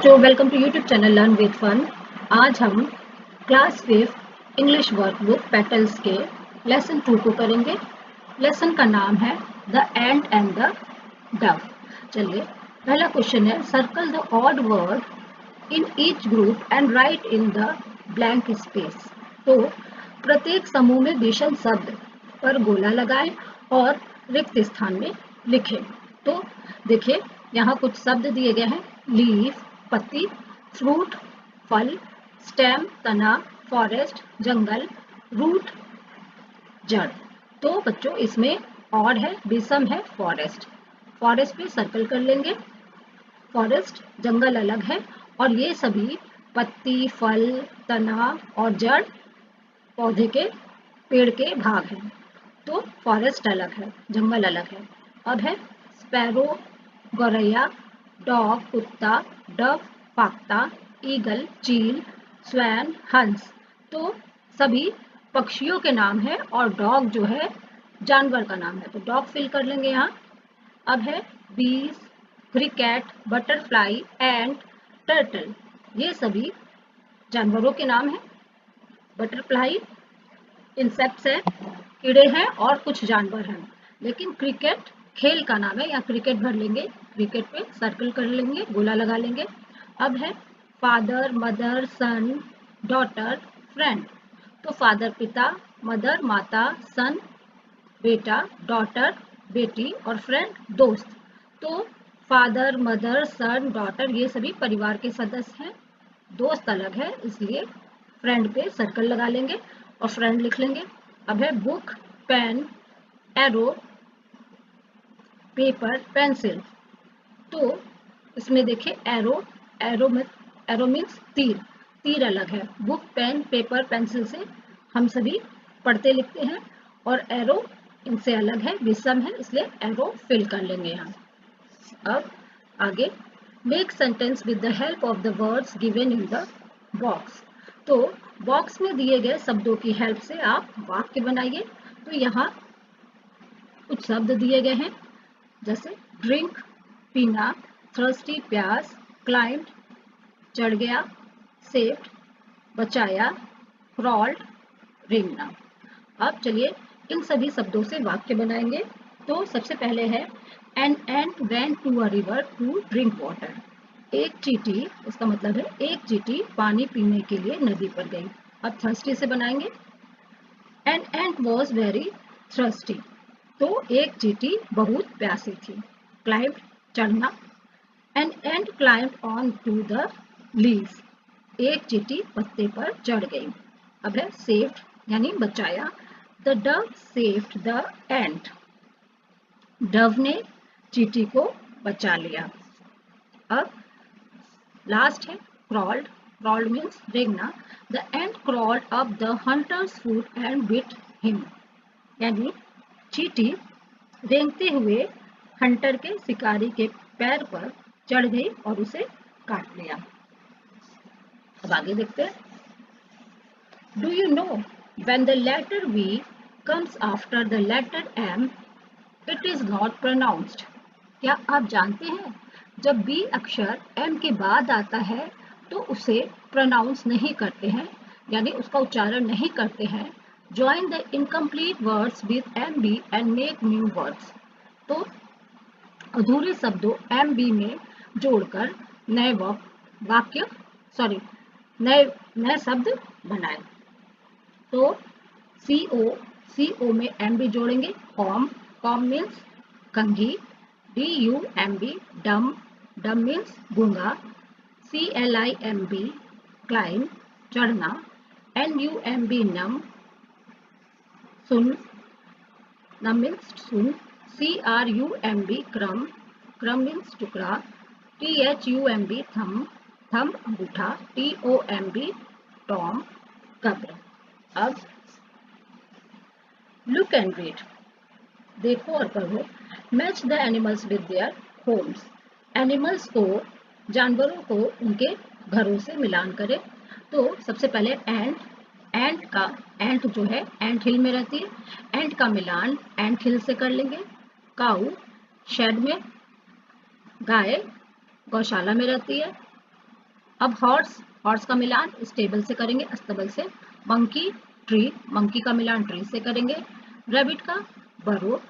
बच्चों, welcome to YouTube channel learn with fun. आज हम क्लास 5 इंग्लिश वर्कबुक पेटल्स के लेसन 2 को करेंगे। लेसन का नाम है the ant and the dove. चलिए, पहला क्वेश्चन है, circle the odd word in each group and write in the blank space. तो प्रत्येक समूह में विषम शब्द पर गोला लगाएं और रिक्त स्थान में लिखें। तो देखिए, यहाँ कुछ शब्द दिए गए हैं, लीफ पत्ती, फ्रूट फल, स्टेम तना, फॉरेस्ट जंगल, रूट जड़। तो बच्चों इसमें ऑड है, विषम है फॉरेस्ट। फॉरेस्ट पे सर्कल कर लेंगे। फॉरेस्ट जंगल अलग है और ये सभी पत्ती फल तना और जड़ पौधे के पेड़ के भाग हैं। तो फॉरेस्ट अलग है, जंगल अलग है। अब है स्पैरो गौरैया, डॉग कुत्ता, डव फाख्ता, ईगल चील, स्वैन हंस। तो सभी पक्षियों के नाम है और डॉग जो है जानवर का नाम है, तो डॉग फिल कर लेंगे यहाँ। अब है बीज, क्रिकेट, बटरफ्लाई, एंड टर्टल। ये सभी जानवरों के नाम है। बटरफ्लाई इंसेक्ट्स है, कीड़े हैं और कुछ जानवर हैं। लेकिन क्रिकेट खेल का नाम है, या क्रिकेट भर लेंगे, क्रिकेट पे सर्कल कर लेंगे, गोला लगा लेंगे। अब है father mother son daughter friend. तो फादर पिता, मदर माता, सन बेटा, डॉटर बेटी और फ्रेंड दोस्त। तो फादर मदर सन डॉटर ये सभी परिवार के सदस्य हैं, दोस्त अलग है, इसलिए फ्रेंड पे सर्कल लगा लेंगे और फ्रेंड लिख लेंगे। अब है book pen arrow paper pencil. तो इसमें देखिए एरो, एरो मीन्स तीर, तीर अलग है। बुक पेन पेपर पेंसिल से हम सभी पढ़ते लिखते हैं और एरो इनसे अलग है, विषम है, इसलिए एरो फिल कर लेंगे यहाँ। अब आगे make sentence with the help of the words given in the box. तो बॉक्स में दिए गए शब्दों की हेल्प से आप वाक्य बनाइए। तो यहाँ कुछ शब्द दिए गए हैं, जैसे ड्रिंक पीना, थर्स्टी प्यास, क्लाइंब चढ़ गया, सेव्ड बचाया, क्रॉल्ड रेंगना। अब चलिए इन सभी शब्दों से वाक्य बनाएंगे। तो सबसे पहले है an ant went to a river to drink water. एक चींटी, उसका मतलब है एक चींटी पानी पीने के लिए नदी पर गई। अब थर्स्टी से बनाएंगे, an ant was very thirsty. तो एक चींटी बहुत प्यासी थी। क्लाइंब चढ़ना, an ant climb on to the leaves. एक चींटी पत्ते पर चढ़ गई। अब है सेव्ड यानी बचाया, the dove saved the ant. Dove ने चींटी को बचा लिया। अब लास्ट है क्रॉल्ड, क्रॉल्ड मीन्स रेंगना, the ant crawled up the hunter's foot and bit him. यानी चींटी रेंगते हुए हंटर के शिकारी के पैर पर चढ़ गई और उसे काट लिया। अब आगे देखते हैं, do you know when the letter V comes after the letter M it is not pronounced. क्या आप जानते हैं जब बी अक्षर एम के बाद आता है तो उसे प्रोनाउंस नहीं करते हैं, यानी उसका उच्चारण नहीं करते हैं। Join the incomplete words with M B and make new words. तो अधूरे शब्दों एम बी में जोड़कर नए वाक्य नए शब्द बनाए। तो सी ओ में एम बी जोड़ेंगे, कॉम, कॉम मीन्स कंघी, D U M B dumb, dumb means गूंगा, C L I M B climb चढ़ना, N U M B numb सुन, नम मीन्स सुन, C R U M B crumb, crumb means टुकड़ा, T H U M B thumb, thumb अंगूठा, T O M B tomb कब्र। अब look and read, देखो और पढ़ो। Match the animals with their homes. Animals को, जानवरों को उनके घरों से मिलान करें। तो सबसे पहले एंट का, एंट जो है एंट हिल में रहती है, एंट का मिलान एंट हिल से कर लेंगे। काऊ शेड में, गाय गौशाला में रहती है। अब हॉर्स का मिलान स्टेबल से करेंगे, अस्तबल से। मंकी ट्री, मंकी का मिलान ट्री से करेंगे। रैबिट का बरो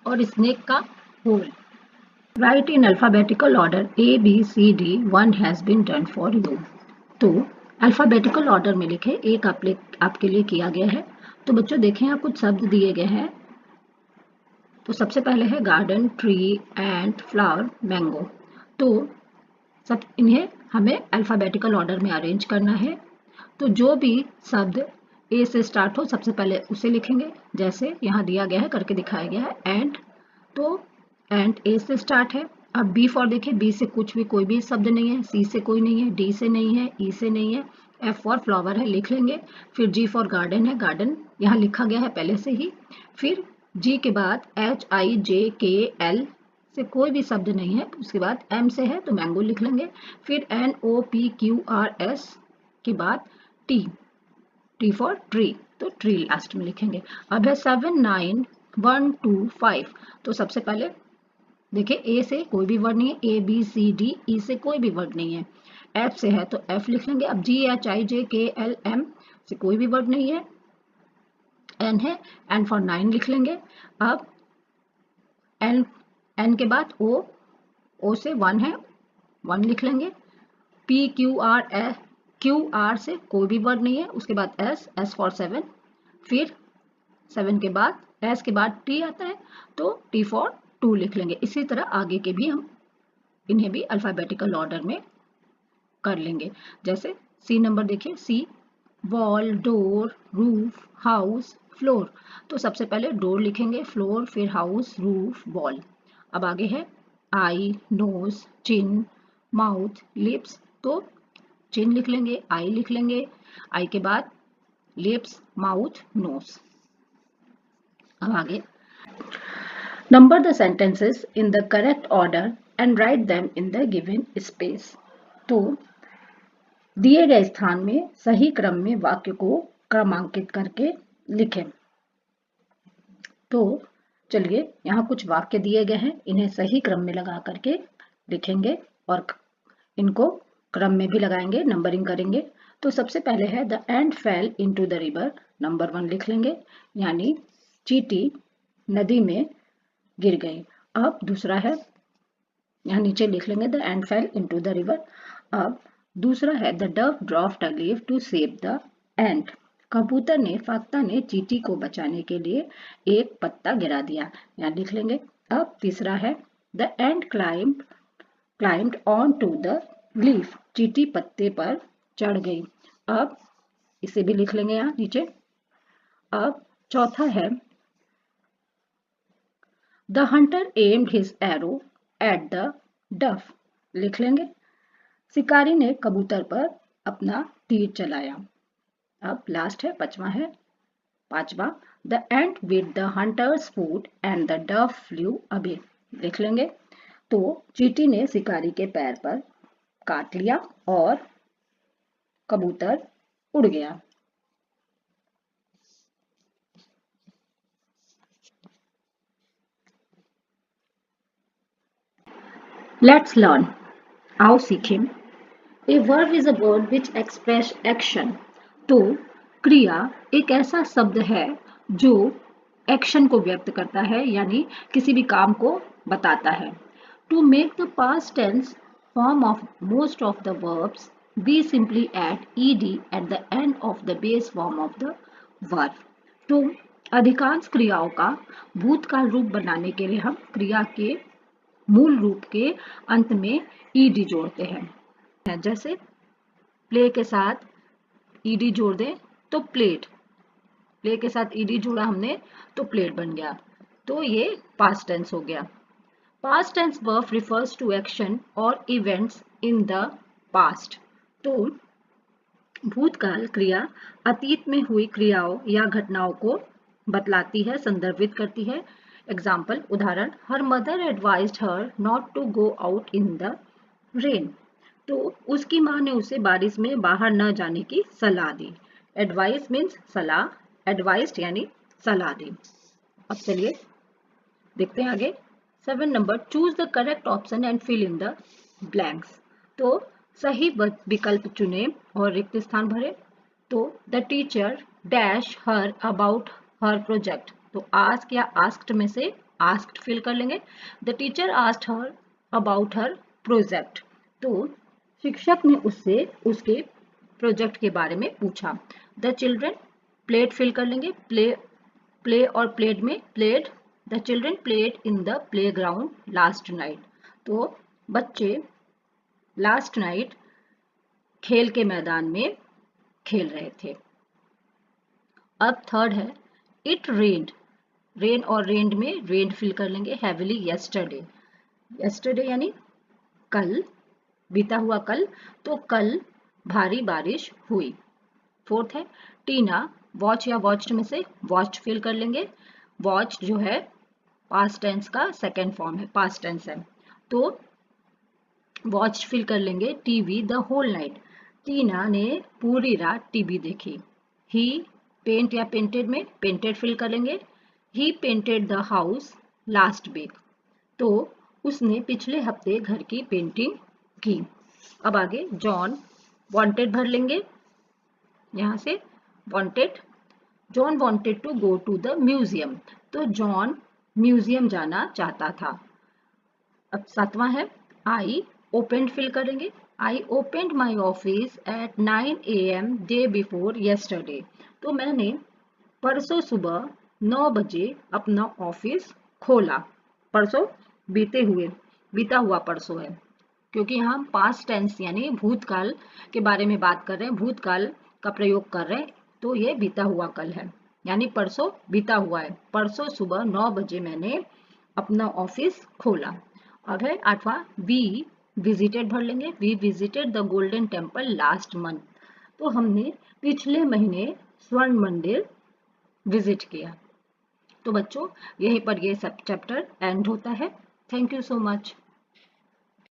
और स्नेक का होल। Write in alphabetical order A B C D, one has been done for you. तो अल्फाबेटिकल ऑर्डर में लिखे, एक आपके लिए किया गया है। तो बच्चों देखें, यहाँ कुछ शब्द दिए गए हैं। तो सबसे पहले है garden, tree, and, flower, mango. तो सब इन्हें हमें अल्फाबेटिकल ऑर्डर में अरेंज करना है। तो जो भी शब्द ए से स्टार्ट हो सबसे पहले उसे लिखेंगे, जैसे यहाँ दिया गया है, करके दिखाया गया है एंड। तो एंड ए से स्टार्ट है। अब बी फॉर देखिए, बी से कुछ भी कोई भी शब्द नहीं है, सी से कोई नहीं है, डी से नहीं है, ई से नहीं है, एफ फॉर फ्लावर है, लिख लेंगे। फिर जी फॉर गार्डन है, गार्डन यहाँ लिखा गया है पहले से ही। फिर जी के बाद एच आई जे के एल से कोई भी शब्द नहीं है, उसके बाद एम से है तो मैंगो लिख लेंगे। फिर N O P Q R S के बाद टी, टी फॉर ट्री, तो ट्री लास्ट में लिखेंगे। अब है 7 9 1 2 5। तो सबसे पहले देखिए, ए से कोई भी वर्ड नहीं है, A B C D E से कोई भी वर्ड नहीं है, एफ से है तो एफ लिख लेंगे। अब जी एच आई जे के एल एम से कोई भी वर्ड नहीं है, एन है, एन फॉर 9 लिख लेंगे। अब एन, एन के बाद ओ, ओ से 1 है, 1 लिख लेंगे। P Q R S, Q R से कोई भी वर्ड नहीं है, उसके बाद एस, एस फॉर 7। फिर 7 के बाद एस के बाद टी आता है तो टी फॉर 2 लिख लेंगे। इसी तरह आगे के भी हम इन्हें भी अल्फाबेटिकल ऑर्डर में कर लेंगे। जैसे सी नंबर देखिए, see wall, door, roof, house, floor. तो सबसे पहले डोर लिखेंगे, फ्लोर, फिर हाउस, रूफ, वॉल। अब आगे है आई, नोज, चिन, माउथ, लिप्स। तो चिन लिख लेंगे, आई लिख लेंगे, आई के बाद लिप्स, माउथ, नोज। अब आगे, number the sentences in the correct order and write them in the given space. तो दिए गए स्थान में सही क्रम में वाक्य को क्रमांकित करके लिखें। तो चलिए, यहाँ कुछ वाक्य दिए गए हैं, इन्हें सही क्रम में लगा करके लिखेंगे और इनको क्रम में भी लगाएंगे, नंबरिंग करेंगे। तो सबसे पहले है the ant fell into the river, number 1 लिख लेंगे, यानी चींटी नदी में गिर गई। अब दूसरा है, यहाँ नीचे लिख लेंगे the ant fell into the river. अब दूसरा है the dove dropped a leaf to save the ant, कबूतर ने, फाख्ता ने चींटी को बचाने के लिए एक पत्ता गिरा दिया, यहाँ लिख लेंगे। अब तीसरा है the ant climbed on to the leaf, चींटी पत्ते पर चढ़ गई। अब इसे भी लिख लेंगे यहाँ नीचे। अब चौथा है the Hunter aimed his arrow at the डफ, लिख लेंगे, शिकारी ने कबूतर पर अपना तीर चलाया। अब लास्ट है, पांचवा the ant with the hunters food and the डफ फ्लू अवे, लिख लेंगे। तो चींटी ने शिकारी के पैर पर काट लिया और कबूतर उड़ गया। लेट्स लर्न, आओ सीखें। A verb is a word which express action. तो क्रिया एक ऐसा शब्द है जो एक्शन को व्यक्त करता है, यानी किसी भी काम को बताता है। To make the past tense form of most of the verbs, we simply add ed at the end of the base form of the verb. तो अधिकांश क्रियाओं का भूतकाल रूप बनाने के लिए हम क्रिया के मूल रूप के अंत में ed जोड़ते हैं। जैसे प्ले के साथ ईडी जोड़ दें तो प्लेट, प्ले के साथ ईडी जोड़ा हमने तो प्लेट बन गया। तो ये पास्ट टेंस हो गया। Past tense verb refers to action और इवेंट्स इन द पास्ट। तो भूतकाल क्रिया अतीत में हुई क्रियाओं या घटनाओं को बतलाती है, संदर्भित करती है। एग्जाम्पल, उदाहरण, her mother advised her not to go out in the rain. तो उसकी माँ ने उसे बारिश में बाहर न जाने की सलाह दी। एडवाइस मीन्स सलाह, एडवाइस्ड यानी सलाह दी। अब चलिए देखते हैं आगे। 7 number, choose the correct option and fill in the blanks. तो सही विकल्प चुने और रिक्त स्थान भरे। तो the teacher dash her about her project, तो आस्क या आस्क्ड में से आस्क्ड फिल कर लेंगे। The teacher asked her about her project, तो शिक्षक ने उससे उसके प्रोजेक्ट के बारे में पूछा। द चिल्ड्रन प्लेड फिल कर लेंगे, प्ले और प्लेड में played, the children played in the play ground last night, तो बच्चे लास्ट नाइट खेल के मैदान में खेल रहे थे। अब थर्ड है इट रेन्ड, रेन और रेन्ड में रेन्ड फिल कर लेंगे हैविली यस्टरडे, यस्टरडे यानी कल, बीता हुआ कल, तो कल भारी बारिश हुई। फोर्थ है टीना वॉच या वॉच्ड में से वॉच्ड फिल कर लेंगे, वॉच जो है पास्ट टेंस का सेकेंड फॉर्म है, पास्ट टेंस है, तो वॉच फिल कर लेंगे टीवी द होल नाइट, टीना ने पूरी रात टीवी देखी। ही पेंट या पेंटेड में पेंटेड फिल कर लेंगे, he painted the house last week, तो उसने पिछले हफ्ते घर की पेंटिंग की। अब आगे जॉन वांटेड भर लेंगे, यहाँ से wanted, John wanted to go to the museum, तो जॉन म्यूजियम जाना चाहता था। अब सातवां है आई ओपेंड फिल करेंगे, I opened my office at 9 AM day before yesterday, तो मैंने परसों सुबह 9 बजे अपना ऑफिस खोला। परसों बीता हुआ परसों है, क्योंकि यहाँ हम पास्ट टेंस यानी भूतकाल के बारे में बात कर रहे हैं, भूतकाल का प्रयोग कर रहे हैं, तो ये बीता हुआ कल है, यानी परसों बीता हुआ है। परसों सुबह 9 बजे मैंने अपना ऑफिस खोला। अब है आठवां वी विजिटेड भर लेंगे, we visited the Golden Temple last month, तो हमने पिछले महीने स्वर्ण मंदिर विजिट किया। तो बच्चों यहीं पर ये सब चैप्टर एंड होता है। Thank you so much.